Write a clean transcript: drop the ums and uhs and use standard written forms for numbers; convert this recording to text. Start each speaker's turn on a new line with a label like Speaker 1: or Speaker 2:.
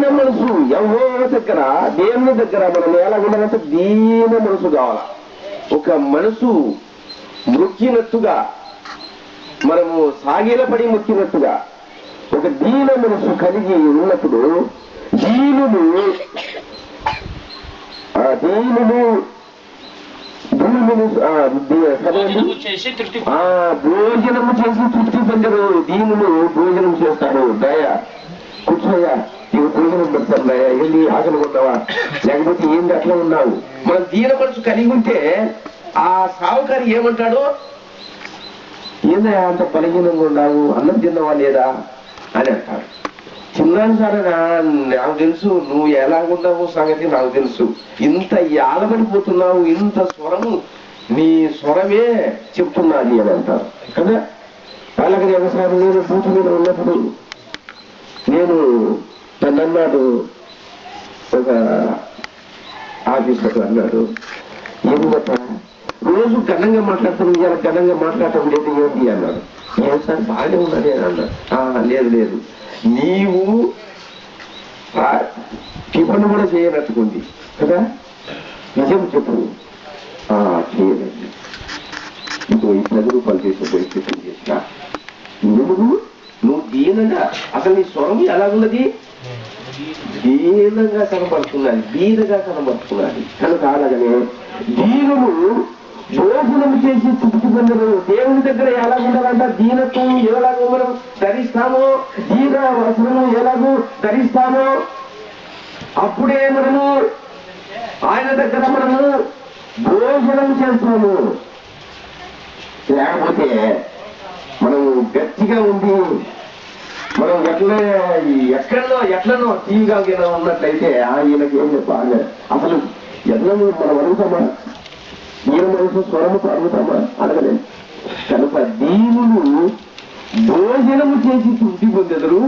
Speaker 1: దీన మనసు యెహోవా దగ్గర, దేవుని దగ్గర మనం ఎలా ఉండాలంటే దీన మనసు కావాలా. ఒక మనసు మొక్కినట్టుగా, మనము సాగిలపడి మొక్కినట్టుగా ఒక దీన మనసు కలిగి ఉన్నప్పుడు దీనులు భోజనము చేసి తృప్తి పొందరు. దీనులు భోజనం చేస్తారు. దయ కూర్చోయా, నీవు భోజనం పెడతాను దయ, వెళ్ళి ఆకలి కొన్నావా, లేకపోతే ఏంది అట్లా ఉన్నావు. మనం దీన మనసు కలిగి ఉంటే ఆ సావుకారి ఏమంటాడు, ఏందయ్యా అంత బలహీనంగా ఉన్నావు, అన్నం తిన్నావా లేదా అని అంటాడు. తిన్నాను సార్, నాకు తెలుసు నువ్వు ఎలాగున్నావు సంగతి నాకు తెలుసు, ఇంత యాలబడిపోతున్నావు, ఇంత స్వరము నీ స్వరమే చెప్తున్నది అని అంటారు కదా. వాళ్ళకి ఒకసారి నేను పూజ మీద ఉన్నప్పుడు నేను నన్ను అన్నాడు, ఒక ఆఫీసర్ అన్నాడు, ఎందుకంటే రోజు ఘనంగా మాట్లాడుతాను, ఇలా ఘనంగా మాట్లాడటం లేదు ఏంటి అన్నాడు. ఏం సార్ బాగానే ఉన్నది అని అన్నాడు. లేదు నీవు టిఫన్ కూడా చేయనట్టుకుంది కదా, నిజం చెప్పు. చేయలేదు, ఇంకో 10 రూపాయలు చేసిన పోయి టిఫిన్ చేసిన. నువ్వు దీనంగా, అసలు నీ స్వరం ఎలాగున్నది, దీనంగా కనబడుతున్నది, దీనగా కనబడుతున్నది. కనుక అలాగనే దీనులు భోజనం చేసి తృప్తి పొందరు. దేవుని దగ్గర ఎలా ఉండాలంట, దీనత్వం ఎలాగో మనం ధరిస్తామో, దీన వస్త్రము ఎలాగో ధరిస్తామో అప్పుడే మనము ఆయన దగ్గర మనము భోజనం చేస్తాము. లేకపోతే మనం గట్టిగా ఉండి మనం ఎట్లనో తీగా ఉన్నట్లయితే ఈయనకి ఏం బాగా అసలు ఎట్లా మనం అడుగుతామా, ఈయన మనసు స్వరముకు అడుగుతామా, అడగలేదు. కనుక దీనులు భోజనము చేసి తృప్తి పొందెదరు.